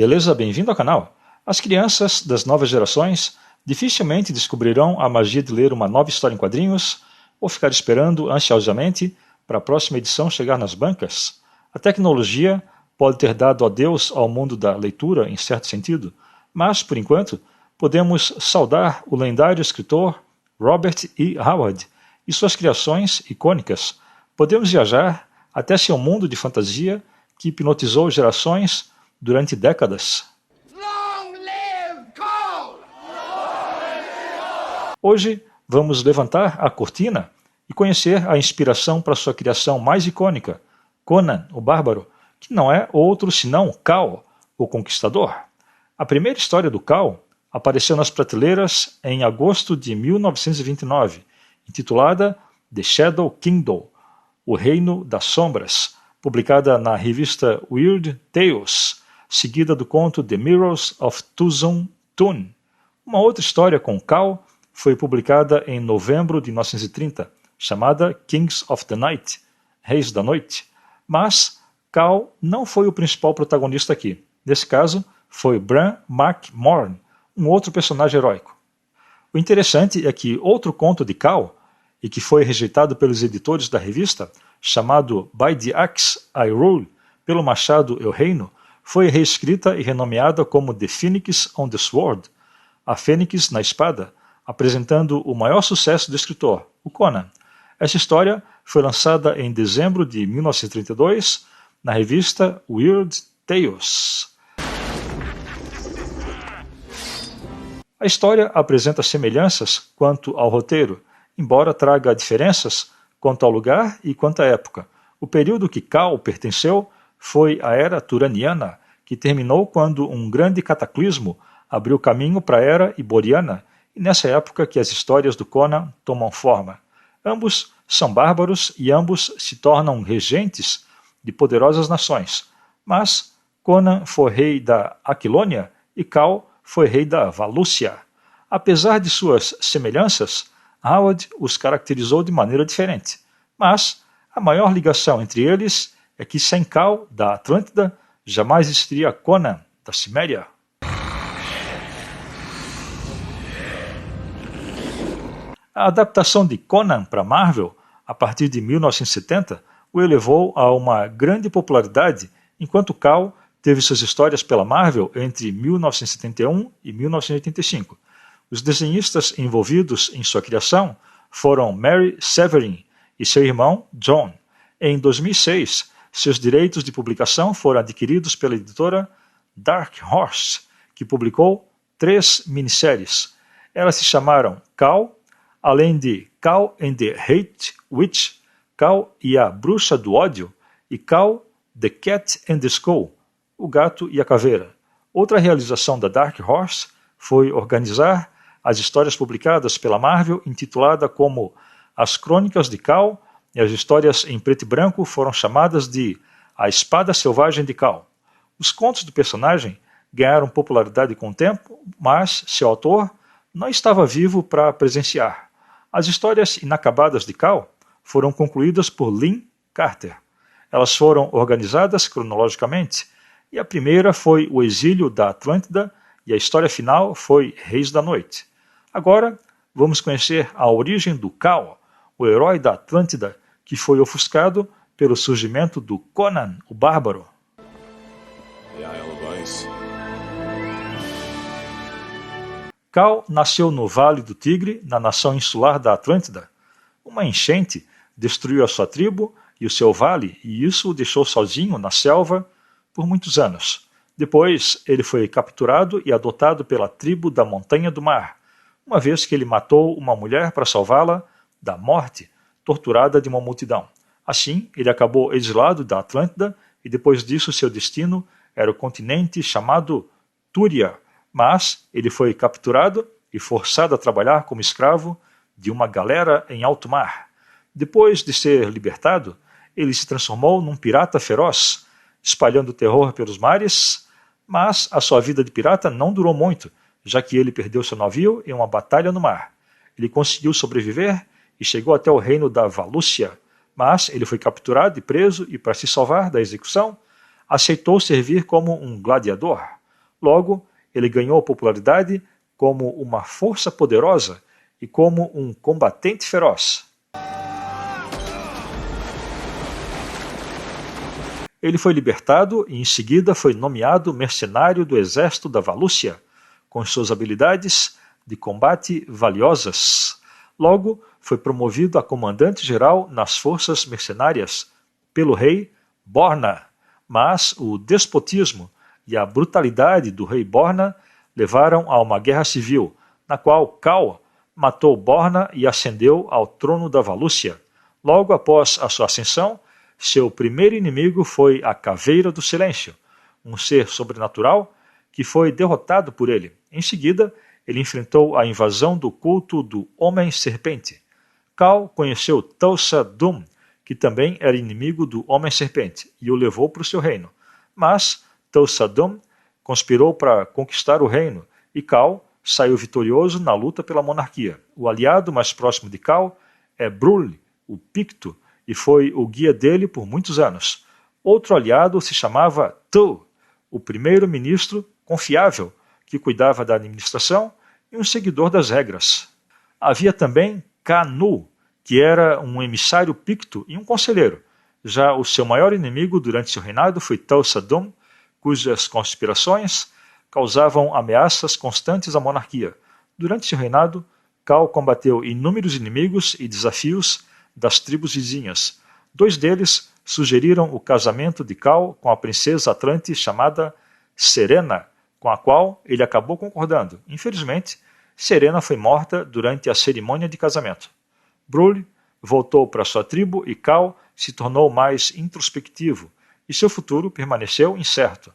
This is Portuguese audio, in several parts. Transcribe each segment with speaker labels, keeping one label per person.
Speaker 1: Beleza? Bem-vindo ao canal. As crianças das novas gerações dificilmente descobrirão a magia de ler uma nova história em quadrinhos ou ficar esperando ansiosamente para a próxima edição chegar nas bancas. A tecnologia pode ter dado adeus ao mundo da leitura, em certo sentido, mas, por enquanto, podemos saudar o lendário escritor Robert E. Howard e suas criações icônicas. Podemos viajar até seu mundo de fantasia que hipnotizou gerações durante décadas.
Speaker 2: Long live Cole!
Speaker 1: Hoje vamos levantar a cortina e conhecer a inspiração para sua criação mais icônica, Conan, o Bárbaro, que não é outro senão Cal, o Conquistador. A primeira história do Cal apareceu nas prateleiras em agosto de 1929, intitulada The Shadow Kingdom, O Reino das Sombras, publicada na revista Weird Tales, seguida do conto The Mirrors of Tuzun Tun. Uma outra história com Cal foi publicada em novembro de 1930, chamada Kings of the Night, Reis da Noite. Mas Cal não foi o principal protagonista aqui. Nesse caso, foi Bran McMorn, um outro personagem heróico. O interessante é que outro conto de Cal, e que foi rejeitado pelos editores da revista, chamado By the Axe I Rule, pelo machado eu reino, foi reescrita e renomeada como The Phoenix on the Sword, a Fênix na Espada, apresentando o maior sucesso do escritor, o Conan. Essa história foi lançada em dezembro de 1932 na revista Weird Tales. A história apresenta semelhanças quanto ao roteiro, embora traga diferenças quanto ao lugar e quanto à época. O período que Cal pertenceu foi a Era Turaniana, que terminou quando um grande cataclismo abriu caminho para a Era Iboriana, e nessa época que as histórias do Conan tomam forma. Ambos são bárbaros e ambos se tornam regentes de poderosas nações, mas Conan foi rei da Aquilônia e Cal foi rei da Valúcia. Apesar de suas semelhanças, Howard os caracterizou de maneira diferente, mas a maior ligação entre eles é que sem Cal, da Atlântida, jamais existiria Conan, da Ciméria. A adaptação de Conan para Marvel, a partir de 1970, o elevou a uma grande popularidade, enquanto Cal teve suas histórias pela Marvel entre 1971 e 1985. Os desenhistas envolvidos em sua criação foram Mary Severin e seu irmão John. Em 2006, seus direitos de publicação foram adquiridos pela editora Dark Horse, que publicou 3 minisséries. Elas se chamaram Cal, além de Cal and the Hate Witch, Cal e a Bruxa do Ódio, e Cal, The Cat and the Skull, O Gato e a Caveira. Outra realização da Dark Horse foi organizar as histórias publicadas pela Marvel, intitulada como As Crônicas de Cal, e as histórias em preto e branco foram chamadas de A Espada Selvagem de Cal. Os contos do personagem ganharam popularidade com o tempo, mas seu autor não estava vivo para presenciar. As histórias inacabadas de Cal foram concluídas por Lin Carter. Elas foram organizadas cronologicamente, e a primeira foi O Exílio da Atlântida, e a história final foi Reis da Noite. Agora, vamos conhecer a origem do Cal, o herói da Atlântida, que foi ofuscado pelo surgimento do Conan, o Bárbaro. Cal nasceu no Vale do Tigre, na nação insular da Atlântida. Uma enchente destruiu a sua tribo e o seu vale, e isso o deixou sozinho na selva por muitos anos. Depois, ele foi capturado e adotado pela tribo da Montanha do Mar, uma vez que ele matou uma mulher para salvá-la da morte, torturada de uma multidão. Assim, ele acabou exilado da Atlântida, e depois disso seu destino era o continente chamado Túria, mas ele foi capturado e forçado a trabalhar como escravo de uma galera em alto mar. Depois de ser libertado, ele se transformou num pirata feroz, espalhando terror pelos mares, mas a sua vida de pirata não durou muito, já que ele perdeu seu navio em uma batalha no mar. Ele conseguiu sobreviver e chegou até o reino da Valúcia, mas ele foi capturado e preso e, para se salvar da execução, aceitou servir como um gladiador. Logo, ele ganhou popularidade como uma força poderosa e como um combatente feroz. Ele foi libertado e em seguida foi nomeado mercenário do exército da Valúcia, com suas habilidades de combate valiosas. Logo, foi promovido a comandante-geral nas forças mercenárias pelo rei Borna, mas o despotismo e a brutalidade do rei Borna levaram a uma guerra civil, na qual Cal matou Borna e ascendeu ao trono da Valúcia. Logo após a sua ascensão, seu primeiro inimigo foi a Caveira do Silêncio, um ser sobrenatural que foi derrotado por ele. Em seguida, ele enfrentou a invasão do culto do Homem-Serpente. Cal conheceu Thulsa Doom, que também era inimigo do Homem-Serpente, e o levou para o seu reino. Mas Thulsa Doom conspirou para conquistar o reino, e Cal saiu vitorioso na luta pela monarquia. O aliado mais próximo de Cal é Brul, o Picto, e foi o guia dele por muitos anos. Outro aliado se chamava Tu, o primeiro-ministro confiável, que cuidava da administração e um seguidor das regras. Havia também Canu, que era um emissário picto e um conselheiro. Já o seu maior inimigo durante seu reinado foi Thulsa Doom, cujas conspirações causavam ameaças constantes à monarquia. Durante seu reinado, Cal combateu inúmeros inimigos e desafios das tribos vizinhas. Dois deles sugeriram o casamento de Cal com a princesa Atlante chamada Serena, com a qual ele acabou concordando. Infelizmente, Serena foi morta durante a cerimônia de casamento. Brul voltou para sua tribo e Cal se tornou mais introspectivo, e seu futuro permaneceu incerto.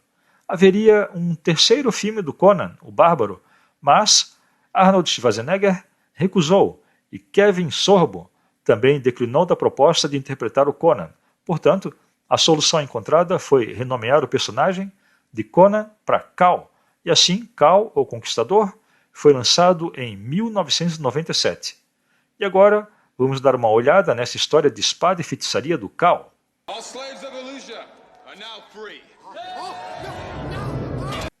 Speaker 1: Haveria um terceiro filme do Conan, o Bárbaro, mas Arnold Schwarzenegger recusou e Kevin Sorbo também declinou da proposta de interpretar o Conan. Portanto, a solução encontrada foi renomear o personagem de Conan para Cal, e assim Cal, o Conquistador, foi lançado em 1997. E agora, vamos dar uma olhada nessa história de espada e feitiçaria do Cal.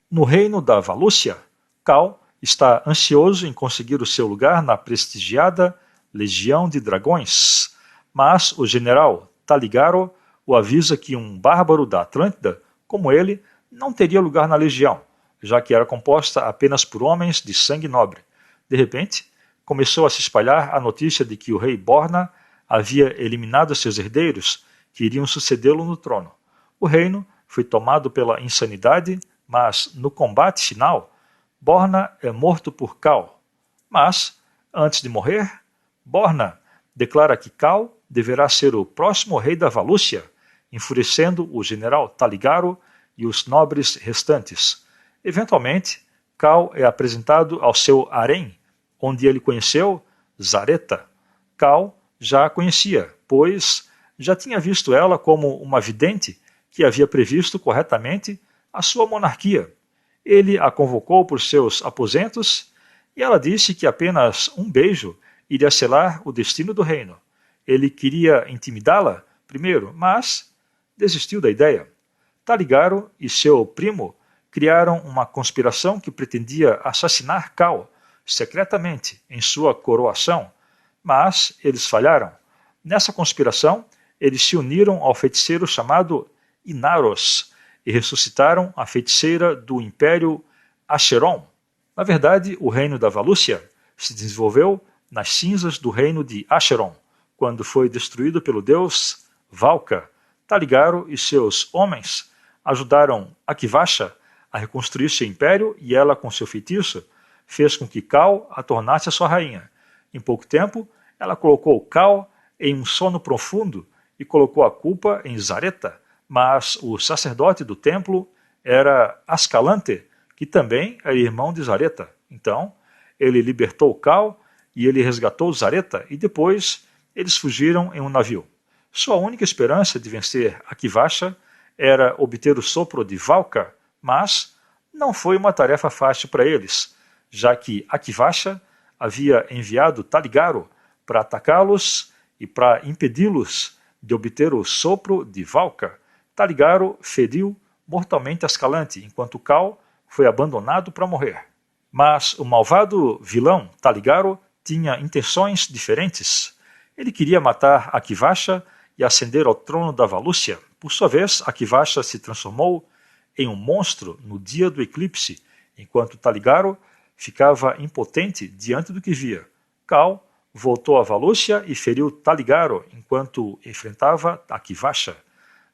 Speaker 1: No reino da Valúcia, Cal está ansioso em conseguir o seu lugar na prestigiada Legião de Dragões, mas o general Taligaro o avisa que um bárbaro da Atlântida, como ele, não teria lugar na legião, já que era composta apenas por homens de sangue nobre. De repente, começou a se espalhar a notícia de que o rei Borna havia eliminado seus herdeiros, que iriam sucedê-lo no trono. O reino foi tomado pela insanidade, mas no combate final, Borna é morto por Cal. Mas, antes de morrer, Borna declara que Cal deverá ser o próximo rei da Valúcia, enfurecendo o general Taligaro e os nobres restantes. Eventualmente, Cal é apresentado ao seu harém, onde ele conheceu Zareta. Cal já a conhecia, pois já tinha visto ela como uma vidente que havia previsto corretamente a sua monarquia. Ele a convocou por seus aposentos e ela disse que apenas um beijo iria selar o destino do reino. Ele queria intimidá-la primeiro, mas desistiu da ideia. Taligaro e seu primo criaram uma conspiração que pretendia assassinar Cal secretamente em sua coroação, mas eles falharam. Nessa conspiração, eles se uniram ao feiticeiro chamado Inaros e ressuscitaram a feiticeira do Império Acheron. Na verdade, o reino da Valúcia se desenvolveu nas cinzas do reino de Acheron, quando foi destruído pelo deus Valka. Taligaro e seus homens ajudaram Akivasha a reconstruir seu império e ela, com seu feitiço, fez com que Cal a tornasse a sua rainha. Em pouco tempo, ela colocou Cal em um sono profundo e colocou a culpa em Zareta, mas o sacerdote do templo era Ascalante, que também era irmão de Zareta. Então, ele libertou Cal e ele resgatou Zareta e depois eles fugiram em um navio. Sua única esperança de vencer Akivasha era obter o sopro de Valka, mas não foi uma tarefa fácil para eles, já que Akivasha havia enviado Taligaro para atacá-los e para impedi-los de obter o sopro de Valka. Taligaro feriu mortalmente Ascalante, enquanto Cal foi abandonado para morrer. Mas o malvado vilão Taligaro tinha intenções diferentes. Ele queria matar Akivasha e ascender ao trono da Valúcia. Por sua vez, Akivasha se transformou em um monstro no dia do eclipse, enquanto Taligaro ficava impotente diante do que via. Kal voltou à Valúcia e feriu Taligaro enquanto enfrentava Akivasha.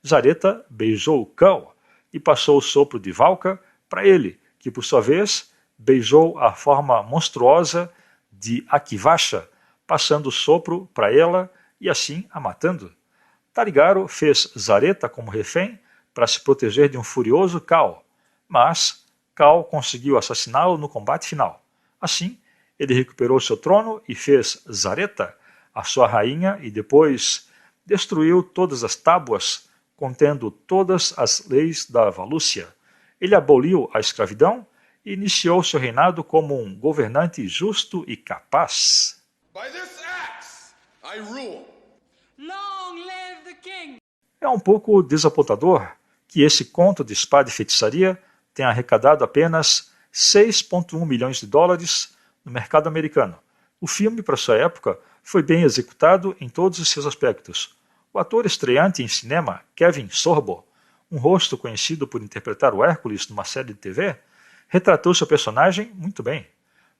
Speaker 1: Zareta beijou Kal e passou o sopro de Valka para ele, que por sua vez beijou a forma monstruosa de Akivasha, passando o sopro para ela e assim a matando. Taligaro fez Zareta como refém para se proteger de um furioso Kal, mas Kal conseguiu assassiná-lo no combate final. Assim, ele recuperou seu trono e fez Zareta a sua rainha e depois destruiu todas as tábuas contendo todas as leis da Valúcia. Ele aboliu a escravidão e iniciou seu reinado como um governante justo e capaz.
Speaker 2: By this axe, I rule.
Speaker 3: Long live the king!
Speaker 1: É um pouco desapontador que esse conto de espada e feitiçaria tenha arrecadado apenas 6,1 milhões de dólares no mercado americano. O filme, para sua época, foi bem executado em todos os seus aspectos. O ator estreante em cinema, Kevin Sorbo, um rosto conhecido por interpretar o Hércules numa série de TV, retratou seu personagem muito bem.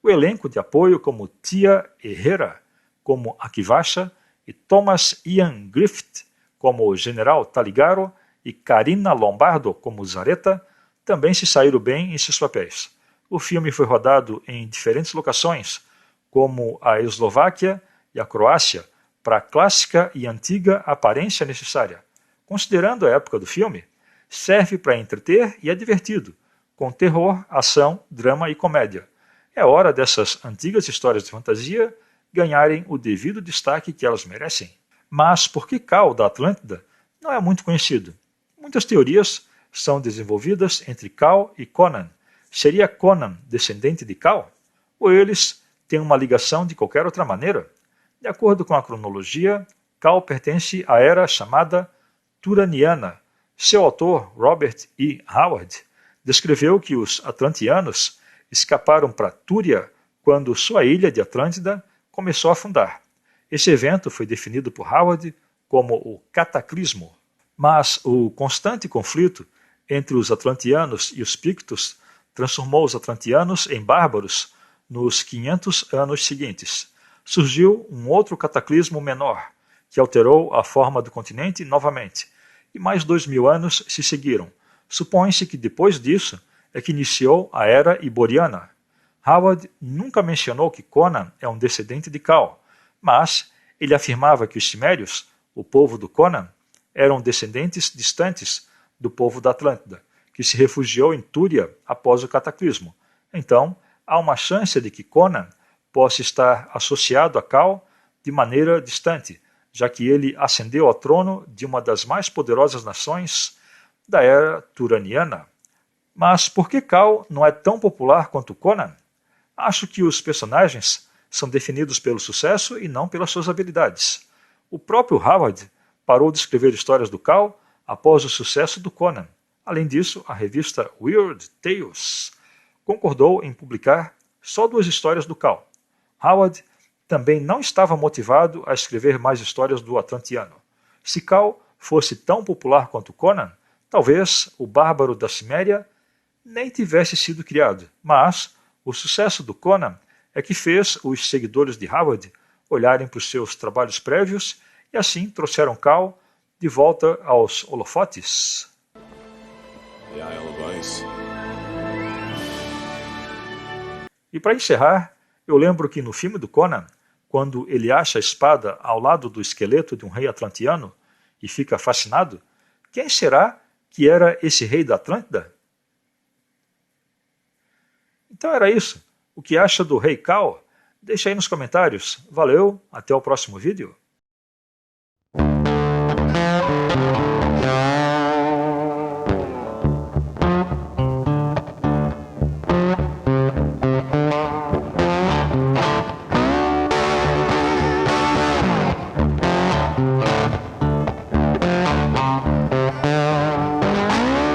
Speaker 1: O elenco de apoio como Tia Herrera, como Akivasha, e Thomas Ian Griffith, como o General Taligaro, e Karina Lombardo, como Zareta, também se saíram bem em seus papéis. O filme foi rodado em diferentes locações, como a Eslováquia e a Croácia, para a clássica e antiga aparência necessária. Considerando a época do filme, serve para entreter e é divertido, com terror, ação, drama e comédia. É hora dessas antigas histórias de fantasia ganharem o devido destaque que elas merecem. Mas por que Kal da Atlântida não é muito conhecido? Muitas teorias são desenvolvidas entre Kal e Conan. Seria Conan descendente de Kal? Ou eles têm uma ligação de qualquer outra maneira? De acordo com a cronologia, Kal pertence à era chamada Turaniana. Seu autor, Robert E. Howard, descreveu que os atlantianos escaparam para Túria quando sua ilha de Atlântida começou a afundar. Esse evento foi definido por Howard como o cataclismo. Mas o constante conflito entre os atlantianos e os pictos transformou os atlantianos em bárbaros nos 500 anos seguintes. Surgiu um outro cataclismo menor, que alterou a forma do continente novamente, e mais 2000 anos se seguiram. Supõe-se que depois disso é que iniciou a Era Iboriana. Howard nunca mencionou que Conan é um descendente de Kal, mas ele afirmava que os Cimérios, o povo do Conan, eram descendentes distantes do povo da Atlântida, que se refugiou em Túria após o cataclismo. Então, há uma chance de que Conan possa estar associado a Kal de maneira distante, já que ele ascendeu ao trono de uma das mais poderosas nações da Era Turaniana. Mas por que Kal não é tão popular quanto Conan? Acho que os personagens são definidos pelo sucesso e não pelas suas habilidades. O próprio Howard parou de escrever histórias do Kal após o sucesso do Conan. Além disso, a revista Weird Tales concordou em publicar só 2 histórias do Kal. Howard também não estava motivado a escrever mais histórias do Atlantiano. Se Kal fosse tão popular quanto Conan, talvez o Bárbaro da Ciméria nem tivesse sido criado, mas o sucesso do Conan é que fez os seguidores de Howard olharem para os seus trabalhos prévios e assim trouxeram Kal de volta aos holofotes. E para encerrar, eu lembro que no filme do Conan, quando ele acha a espada ao lado do esqueleto de um rei atlantiano e fica fascinado, quem será que era esse rei da Atlântida? Então era isso. O que acha do rei Kal? Deixa aí nos comentários. Valeu, até o próximo vídeo.